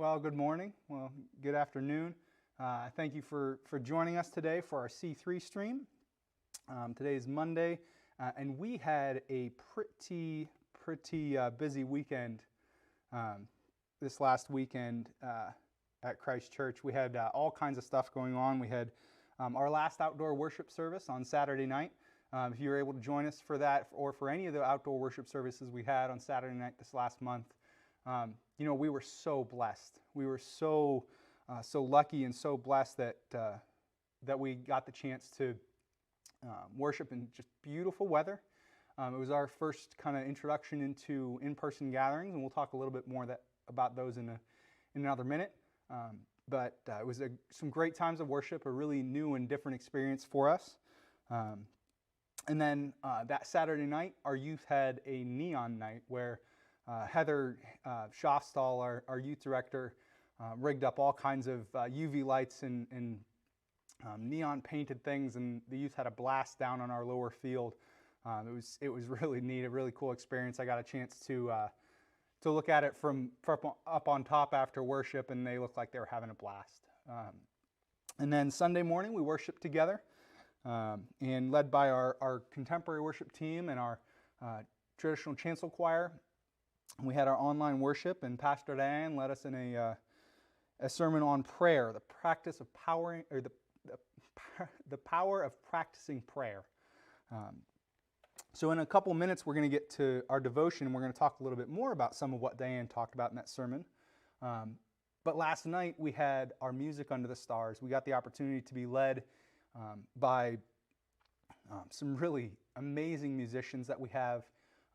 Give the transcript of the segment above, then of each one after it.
Well, good morning. Well, good afternoon. Thank you for joining us today for our C3 stream. Today is Monday, and we had a pretty busy weekend this last weekend at Christ Church. We had all kinds of stuff going on. We had our last outdoor worship service on Saturday night. If you were able to join us for that or for any of the outdoor worship services we had on Saturday night this last month, we were so blessed. We were so lucky and so blessed that we got the chance to worship in just beautiful weather. It was our first kind of introduction into in-person gatherings, and we'll talk a little bit more about those in another minute. But it was some great times of worship, a really new and different experience for us. And then that Saturday night, our youth had a neon night where Heather Schaafstal, our youth director, rigged up all kinds of UV lights and neon painted things, and the youth had a blast down on our lower field. It was really neat, a really cool experience. I got a chance to look at it from up on top after worship, and they looked like they were having a blast. And then Sunday morning, we worshiped together, and led by our contemporary worship team and our traditional chancel choir. We had our online worship, and Pastor Diane led us in a sermon on prayer, the practice of powering, or the power of practicing prayer. So in a couple minutes, we're going to get to our devotion, and we're going to talk a little bit more about some of what Diane talked about in that sermon. But last night, we had our Music Under the Stars. We got the opportunity to be led by some really amazing musicians that we have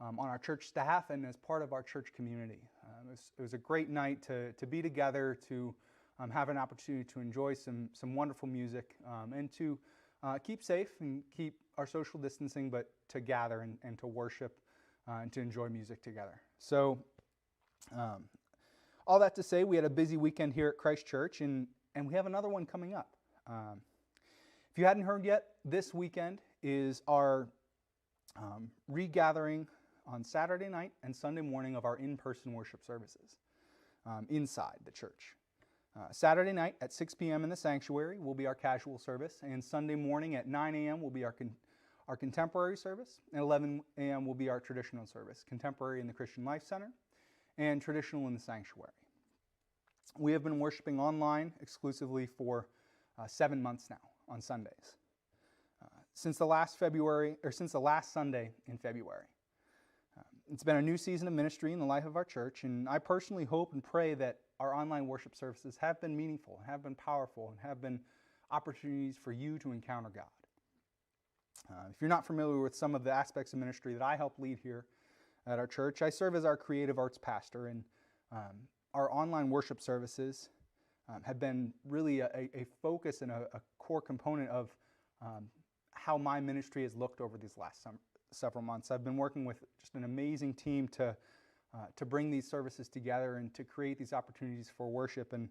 on our church staff and as part of our church community. It was a great night to be together, to have an opportunity to enjoy some wonderful music, and to keep safe and keep our social distancing, but to gather and to worship and to enjoy music together. So all that to say, we had a busy weekend here at Christ Church, and we have another one coming up. If you hadn't heard yet, this weekend is our regathering on Saturday night and Sunday morning of our in-person worship services inside the church. Saturday night at 6 p.m. in the sanctuary will be our casual service, and Sunday morning at 9 a.m. will be our contemporary service, and 11 a.m. will be our traditional service, contemporary in the Christian Life Center and traditional in the sanctuary. We have been worshiping online exclusively for 7 months now on Sundays, since the last Sunday in February. It's been a new season of ministry in the life of our church, and I personally hope and pray that our online worship services have been meaningful, have been powerful, and have been opportunities for you to encounter God. If you're not familiar with some of the aspects of ministry that I help lead here at our church, I serve as our creative arts pastor, and our online worship services have been really a focus and a core component of how my ministry has looked over these last several months. I've been working with just an amazing team to bring these services together and to create these opportunities for worship, and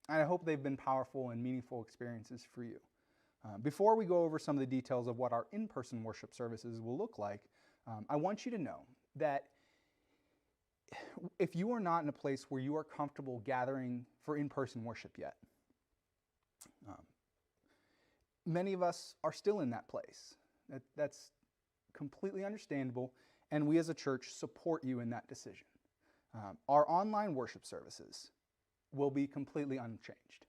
I hope they've been powerful and meaningful experiences for you. Before we go over some of the details of what our in-person worship services will look like, I want you to know that if you are not in a place where you are comfortable gathering for in-person worship yet, many of us are still in that place. That's completely understandable, and we as a church support you in that decision. Our online worship services will be completely unchanged.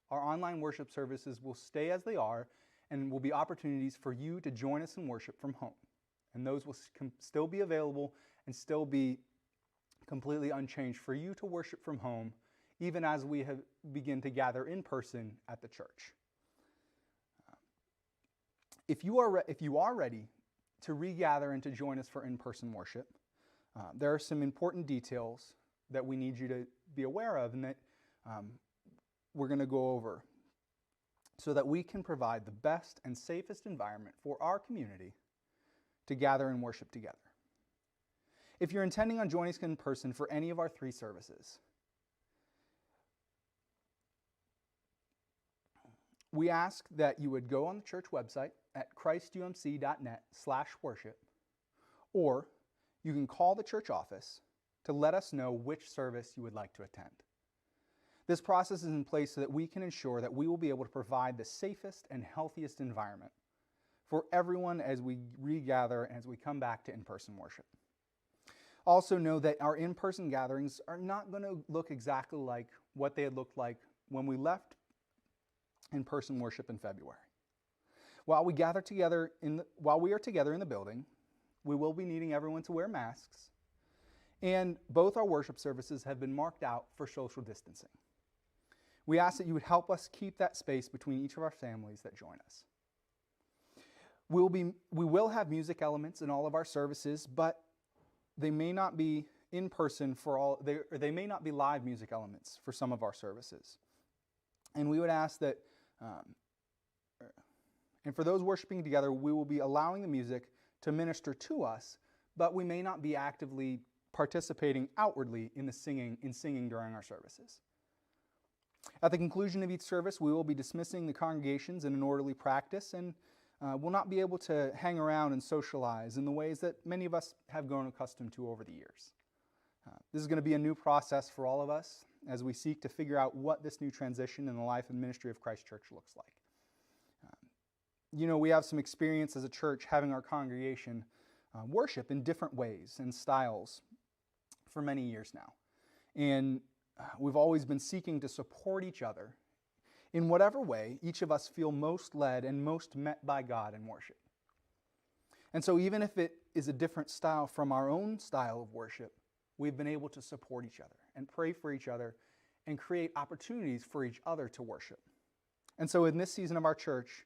Our online worship services will stay as they are and will be opportunities for you to join us in worship from home. And those will still be available and still be completely unchanged for you to worship from home, even as we begin to gather in person at the church. If you are ready to regather and to join us for in-person worship, there are some important details that we need you to be aware of and that we're going to go over so that we can provide the best and safest environment for our community to gather and worship together. If you're intending on joining us in person for any of our 3 services, we ask that you would go on the church website at christumc.net/worship, or you can call the church office to let us know which service you would like to attend. This process is in place so that we can ensure that we will be able to provide the safest and healthiest environment for everyone as we regather and as we come back to in-person worship. Also know that our in-person gatherings are not going to look exactly like what they had looked like when we left in-person worship in February. While we are together in the building, we will be needing everyone to wear masks, and both our worship services have been marked out for social distancing. We ask that you would help us keep that space between each of our families that join us. We will have music elements in all of our services, but they may not be in person they may not be live music elements for some of our services. And we would ask that, and for those worshiping together, we will be allowing the music to minister to us, but we may not be actively participating outwardly in singing during our services. At the conclusion of each service, we will be dismissing the congregations in an orderly practice, and will not be able to hang around and socialize in the ways that many of us have grown accustomed to over the years. This is going to be a new process for all of us as we seek to figure out what this new transition in the life and ministry of Christ Church looks like. We have some experience as a church having our congregation worship in different ways and styles for many years now. And we've always been seeking to support each other in whatever way each of us feel most led and most met by God in worship. And so even if it is a different style from our own style of worship, we've been able to support each other and pray for each other and create opportunities for each other to worship. And so in this season of our church,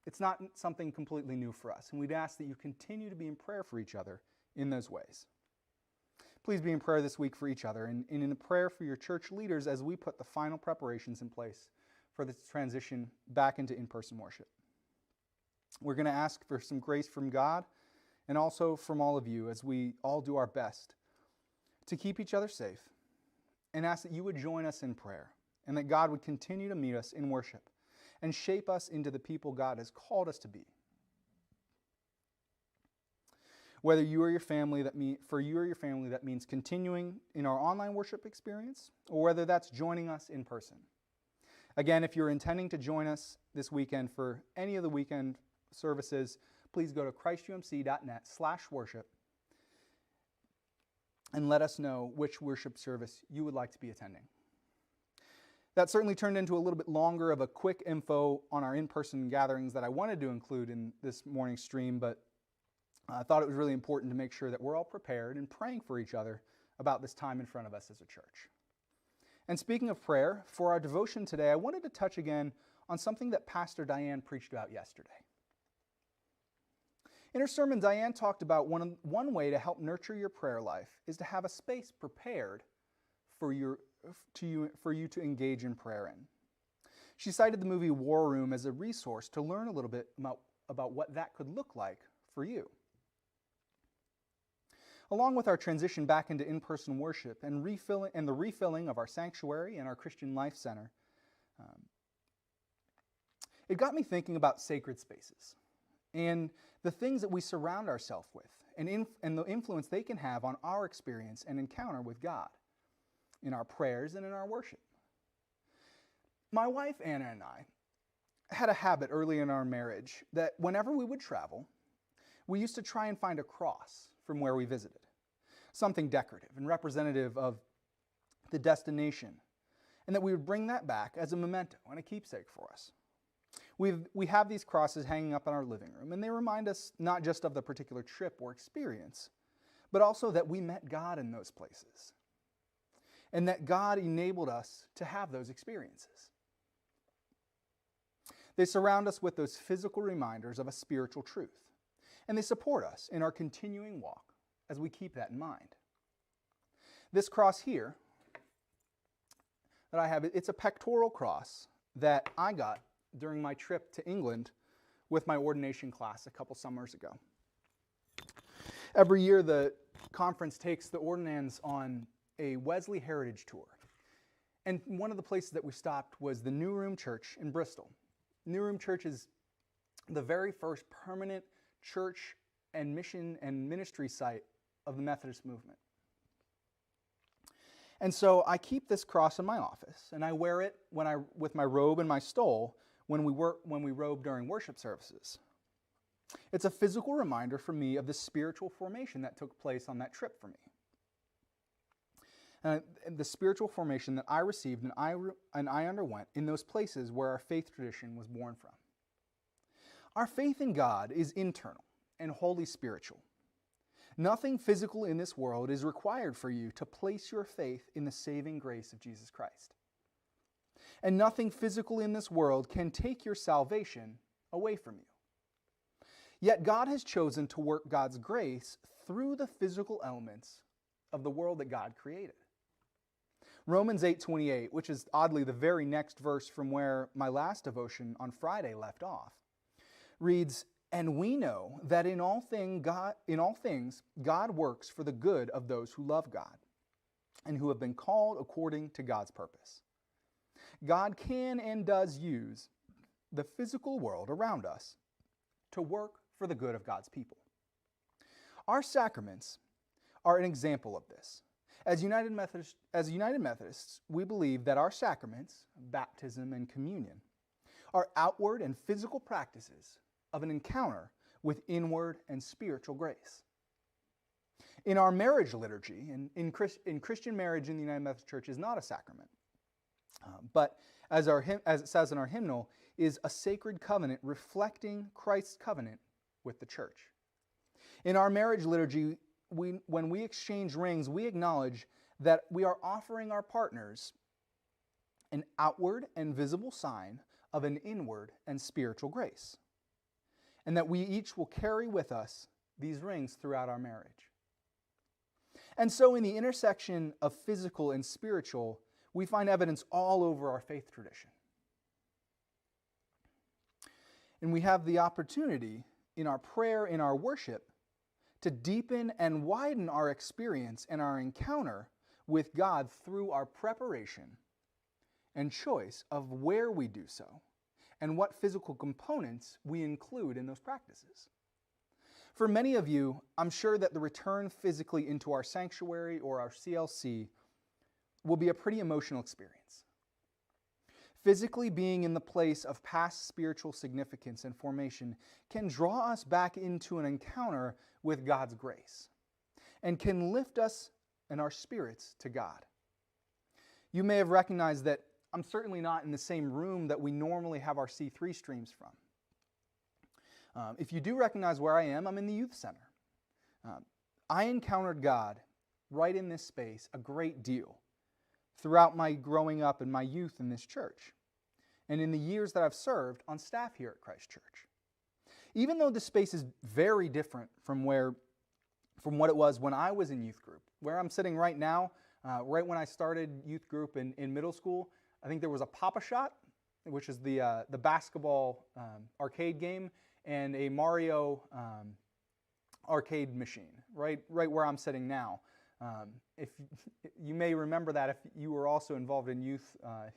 it's not something completely new for us, and we'd ask that you continue to be in prayer for each other in those ways. Please be in prayer this week for each other and in prayer for your church leaders as we put the final preparations in place for this transition back into in-person worship. We're going to ask for some grace from God and also from all of you as we all do our best to keep each other safe, and ask that you would join us in prayer and that God would continue to meet us in worship and shape us into the people God has called us to be. Whether you or your family, for you or your family, that means continuing in our online worship experience, or whether that's joining us in person. Again, if you're intending to join us this weekend for any of the weekend services, please go to christumc.net/worship and let us know which worship service you would like to be attending. That certainly turned into a little bit longer of a quick info on our in-person gatherings that I wanted to include in this morning's stream, but I thought it was really important to make sure that we're all prepared and praying for each other about this time in front of us as a church. And speaking of prayer, for our devotion today, I wanted to touch again on something that Pastor Diane preached about yesterday. In her sermon, Diane talked about one way to help nurture your prayer life is to have a space prepared for you to engage in prayer in. She cited the movie War Room as a resource to learn a little bit about what that could look like for you. Along with our transition back into in-person worship and the refilling of our sanctuary and our Christian Life Center, it got me thinking about sacred spaces and the things that we surround ourselves with and the influence they can have on our experience and encounter with God in our prayers and in our worship. My wife, Anna, and I had a habit early in our marriage that whenever we would travel, we used to try and find a cross from where we visited, something decorative and representative of the destination, and that we would bring that back as a memento and a keepsake for us. We have these crosses hanging up in our living room, and they remind us not just of the particular trip or experience, but also that we met God in those places, and that God enabled us to have those experiences. They surround us with those physical reminders of a spiritual truth, and they support us in our continuing walk as we keep that in mind. This cross here that I have, it's a pectoral cross that I got during my trip to England with my ordination class a couple summers ago. Every year the conference takes the ordinands on a Wesley Heritage Tour. And one of the places that we stopped was the New Room Church in Bristol. New Room Church is the very first permanent church and mission and ministry site of the Methodist movement. And so I keep this cross in my office, and I wear it with my robe and my stole when we robe during worship services. It's a physical reminder for me of the spiritual formation that took place on that trip for me. And the spiritual formation that I received and I underwent in those places where our faith tradition was born from. Our faith in God is internal and wholly spiritual. Nothing physical in this world is required for you to place your faith in the saving grace of Jesus Christ. And nothing physical in this world can take your salvation away from you. Yet God has chosen to work God's grace through the physical elements of the world that God created. Romans 8:28, which is oddly the very next verse from where my last devotion on Friday left off, reads, "And we know that in all things God works for the good of those who love God and who have been called according to God's purpose." God can and does use the physical world around us to work for the good of God's people. Our sacraments are an example of this. As United Methodists, we believe that our sacraments, baptism and communion, are outward and physical practices of an encounter with inward and spiritual grace. In our marriage liturgy, and in Christian marriage in the United Methodist Church is not a sacrament, but as it says in our hymnal, is a sacred covenant reflecting Christ's covenant with the church. In our marriage liturgy, when we exchange rings, we acknowledge that we are offering our partners an outward and visible sign of an inward and spiritual grace, and that we each will carry with us these rings throughout our marriage. And so in the intersection of physical and spiritual, we find evidence all over our faith tradition. And we have the opportunity in our prayer, in our worship, to deepen and widen our experience and our encounter with God through our preparation and choice of where we do so and what physical components we include in those practices. For many of you, I'm sure that the return physically into our sanctuary or our CLC will be a pretty emotional experience. Physically being in the place of past spiritual significance and formation can draw us back into an encounter with God's grace and can lift us and our spirits to God. You may have recognized that I'm certainly not in the same room that we normally have our C3 streams from. If you do recognize where I am, I'm in the youth center. I encountered God right in this space a great deal throughout my growing up and my youth in this church, and in the years that I've served on staff here at Christ Church. Even though this space is very different from what it was when I was in youth group, where I'm sitting right now, right when I started youth group in middle school, I think there was a Pop-A-Shot, which is the basketball arcade game, and a Mario arcade machine, right where I'm sitting now. If you may remember that if you were also involved in youth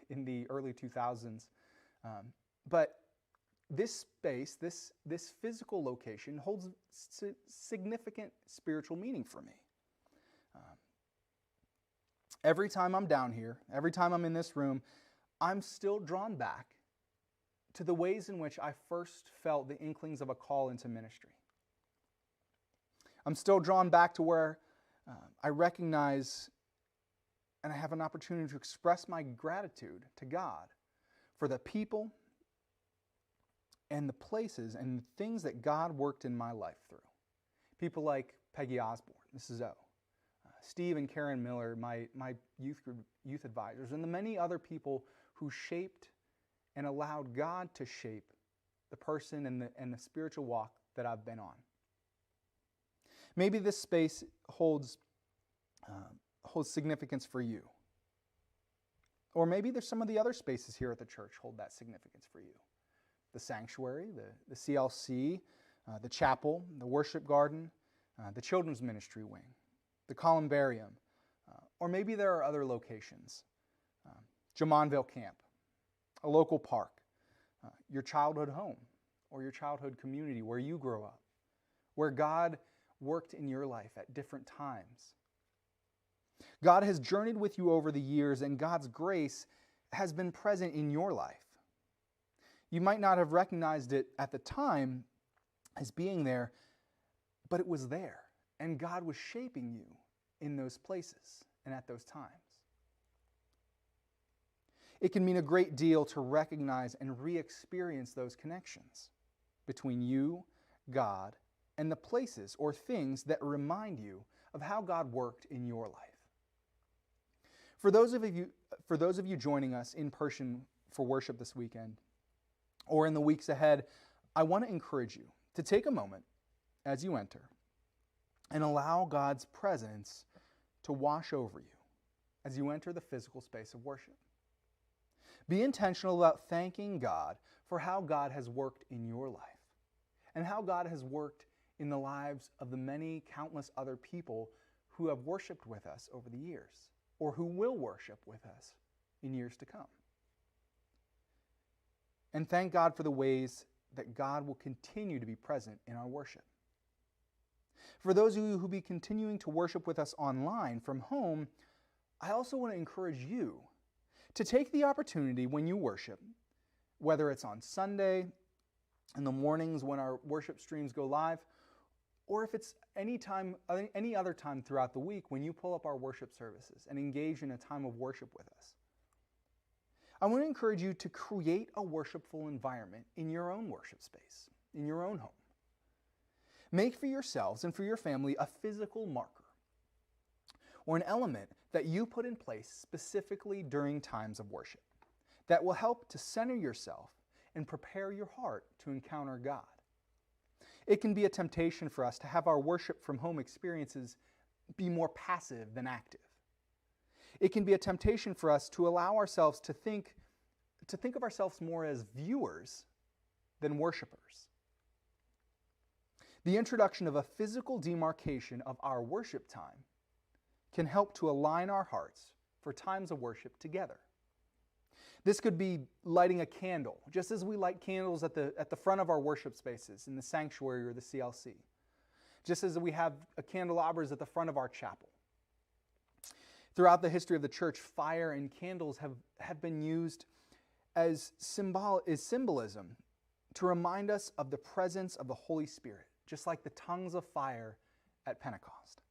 in the early 2000s. But this space, this physical location holds significant spiritual meaning for me. Every time I'm down here, every time I'm in this room, I'm still drawn back to the ways in which I first felt the inklings of a call into ministry. I'm still drawn back to where I recognize and I have an opportunity to express my gratitude to God for the people and the places and the things that God worked in my life through. People like Peggy Osborne, Mrs. O, Steve and Karen Miller, my youth advisors, and the many other people who shaped and allowed God to shape the person and the spiritual walk that I've been on. Maybe this space holds significance for you. Or maybe there's some of the other spaces here at the church hold that significance for you. The sanctuary, the CLC, the chapel, the worship garden, the children's ministry wing, the columbarium, or maybe there are other locations. Jamonville Camp, a local park, your childhood home, or your childhood community where you grow up, where God worked in your life at different times. God has journeyed with you over the years, and God's grace has been present in your life. You might not have recognized it at the time as being there, but it was there, and God was shaping you in those places and at those times. It can mean a great deal to recognize and re-experience those connections between you, God, and the places or things that remind you of how God worked in your life. For those of you joining us in person for worship this weekend or in the weeks ahead, I want to encourage you to take a moment as you enter and allow God's presence to wash over you as you enter the physical space of worship. Be intentional about thanking God for how God has worked in your life and how God has worked in the lives of the many countless other people who have worshiped with us over the years or who will worship with us in years to come. And thank God for the ways that God will continue to be present in our worship. For those of you who will be continuing to worship with us online from home, I also want to encourage you to take the opportunity when you worship, whether it's on Sunday, in the mornings when our worship streams go live, or if it's any other time throughout the week when you pull up our worship services and engage in a time of worship with us. I want to encourage you to create a worshipful environment in your own worship space, in your own home. Make for yourselves and for your family a physical marker or an element that you put in place specifically during times of worship that will help to center yourself and prepare your heart to encounter God. It can be a temptation for us to have our worship from home experiences be more passive than active. It can be a temptation for us to allow ourselves to think of ourselves more as viewers than worshipers. The introduction of a physical demarcation of our worship time can help to align our hearts for times of worship together. This could be lighting a candle, just as we light candles at the front of our worship spaces in the sanctuary or the CLC, just as we have candelabras at the front of our chapel. Throughout the history of the church, fire and candles have been used as symbolism to remind us of the presence of the Holy Spirit, just like the tongues of fire at Pentecost.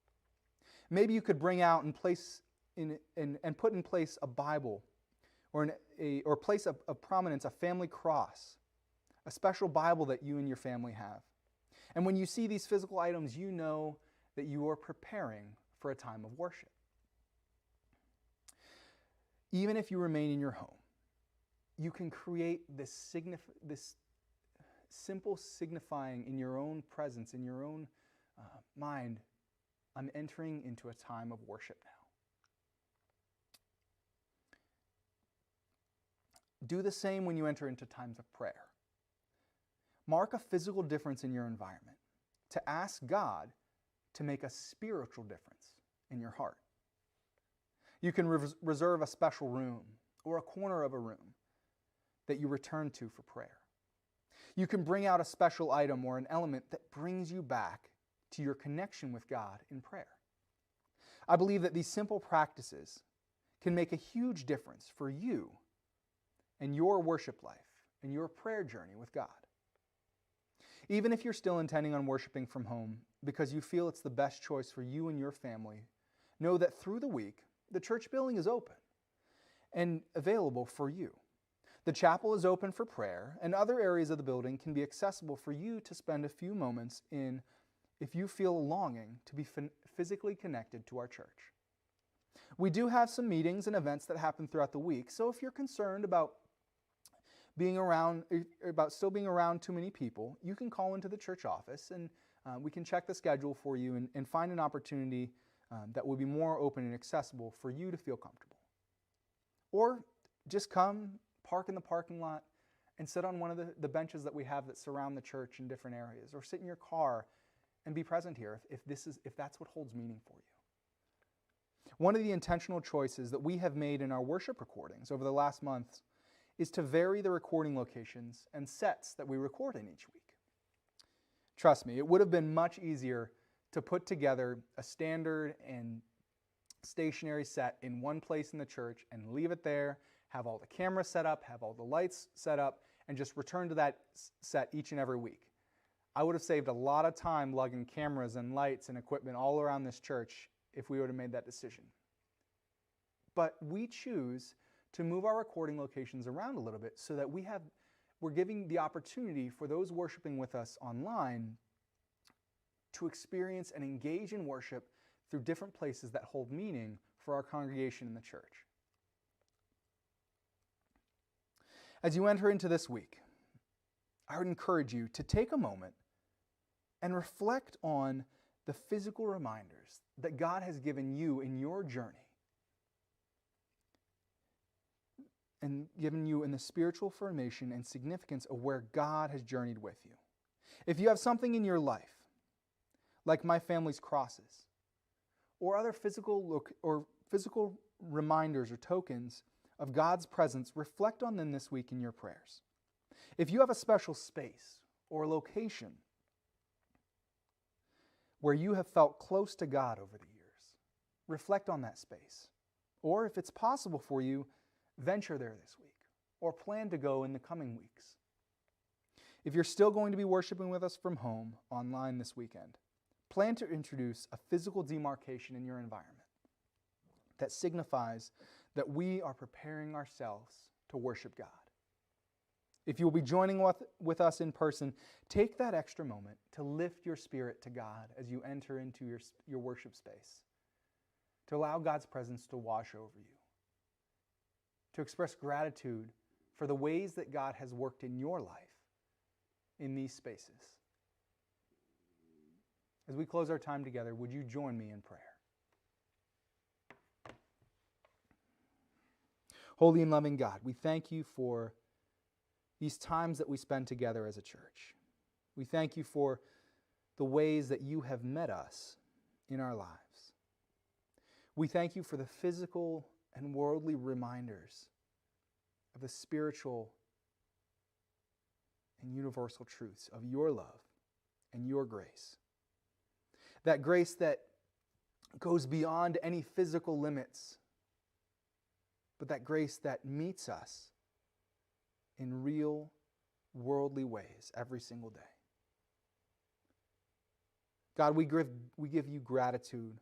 Maybe you could bring out and put in place a Bible or place of prominence a family cross, a special Bible that you and your family have. And when you see these physical items, you know that you are preparing for a time of worship. Even if you remain in your home, you can create this simple signifying in your own presence, in your own mind, I'm entering into a time of worship now. Do the same when you enter into times of prayer. Mark a physical difference in your environment to ask God to make a spiritual difference in your heart. You can reserve a special room or a corner of a room that you return to for prayer. You can bring out a special item or an element that brings you back to your connection with God in prayer. I believe that these simple practices can make a huge difference for you and your worship life and your prayer journey with God. Even if you're still intending on worshiping from home because you feel it's the best choice for you and your family, know that through the week, the church building is open and available for you. The chapel is open for prayer, and other areas of the building can be accessible for you to spend a few moments in if you feel a longing to be physically connected to our church. We do have some meetings and events that happen throughout the week, so if you're concerned about still being around too many people, you can call into the church office and we can check the schedule for you and find an opportunity that will be more open and accessible for you to feel comfortable. Or just come, park in the parking lot, and sit on one of the benches that we have that surround the church in different areas, or sit in your car and be present here if that's what holds meaning for you. One of the intentional choices that we have made in our worship recordings over the last months is to vary the recording locations and sets that we record in each week. Trust me, it would have been much easier to put together a standard and stationary set in one place in the church and leave it there, have all the cameras set up, have all the lights set up, and just return to that set each and every week. I would have saved a lot of time lugging cameras and lights and equipment all around this church if we would have made that decision. But we choose to move our recording locations around a little bit so that we're giving the opportunity for those worshiping with us online to experience and engage in worship through different places that hold meaning for our congregation in the church. As you enter into this week, I would encourage you to take a moment and reflect on the physical reminders that God has given you in your journey and given you in the spiritual formation and significance of where God has journeyed with you. If you have something in your life, like my family's crosses, or other physical reminders or tokens of God's presence, reflect on them this week in your prayers. If you have a special space or location where you have felt close to God over the years, reflect on that space. Or if it's possible for you, venture there this week or plan to go in the coming weeks. If you're still going to be worshiping with us from home online this weekend, plan to introduce a physical demarcation in your environment that signifies that we are preparing ourselves to worship God. If you'll be joining with us in person, take that extra moment to lift your spirit to God as you enter into your worship space, to allow God's presence to wash over you, to express gratitude for the ways that God has worked in your life in these spaces. As we close our time together, would you join me in prayer? Holy and loving God, we thank you for these times that we spend together as a church. We thank you for the ways that you have met us in our lives. We thank you for the physical and worldly reminders of the spiritual and universal truths of your love and your grace. That grace that goes beyond any physical limits, but that grace that meets us in real worldly ways every single day. God, we give you gratitude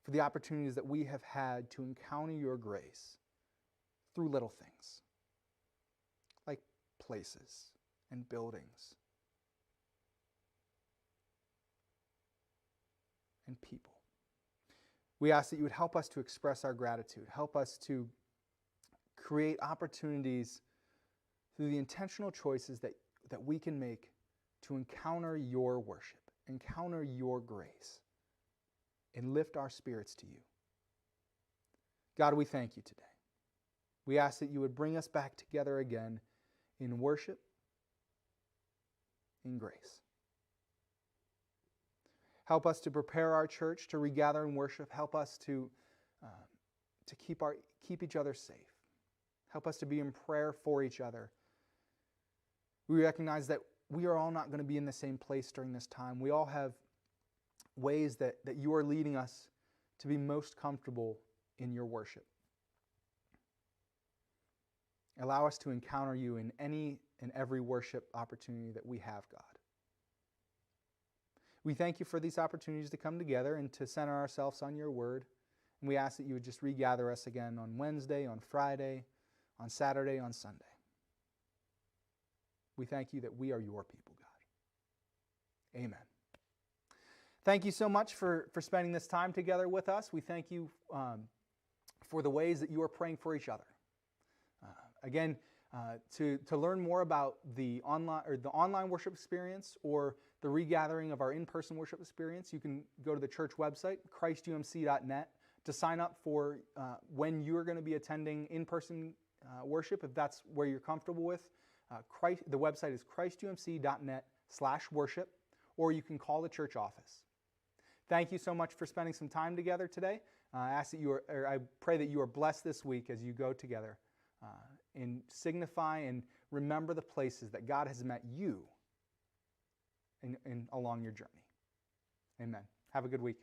for the opportunities that we have had to encounter your grace through little things, like places and buildings and people. We ask that you would help us to express our gratitude, help us to create opportunities through the intentional choices that we can make to encounter your worship, encounter your grace, and lift our spirits to you. God, we thank you today. We ask that you would bring us back together again in worship, in grace. Help us to prepare our church to regather and worship. Help us to keep each other safe. Help us to be in prayer for each other. We recognize that we are all not going to be in the same place during this time. We all have ways that you are leading us to be most comfortable in your worship. Allow us to encounter you in any and every worship opportunity that we have, God. We thank you for these opportunities to come together and to center ourselves on your word. And we ask that you would just regather us again on Wednesday, on Friday, on Saturday, on Sunday. We thank you that we are your people, God. Amen. Thank you so much for spending this time together with us. We thank you for the ways that you are praying for each other. Again, to learn more about the online worship experience or the regathering of our in-person worship experience, you can go to the church website, christumc.net, to sign up for when you're going to be attending in-person worship, if that's where you're comfortable with. The website is christumc.net/worship, or you can call the church office. Thank you so much for spending some time together today. I pray that you are blessed this week as you go together and signify and remember the places that God has met you along your journey. Amen. Have a good week.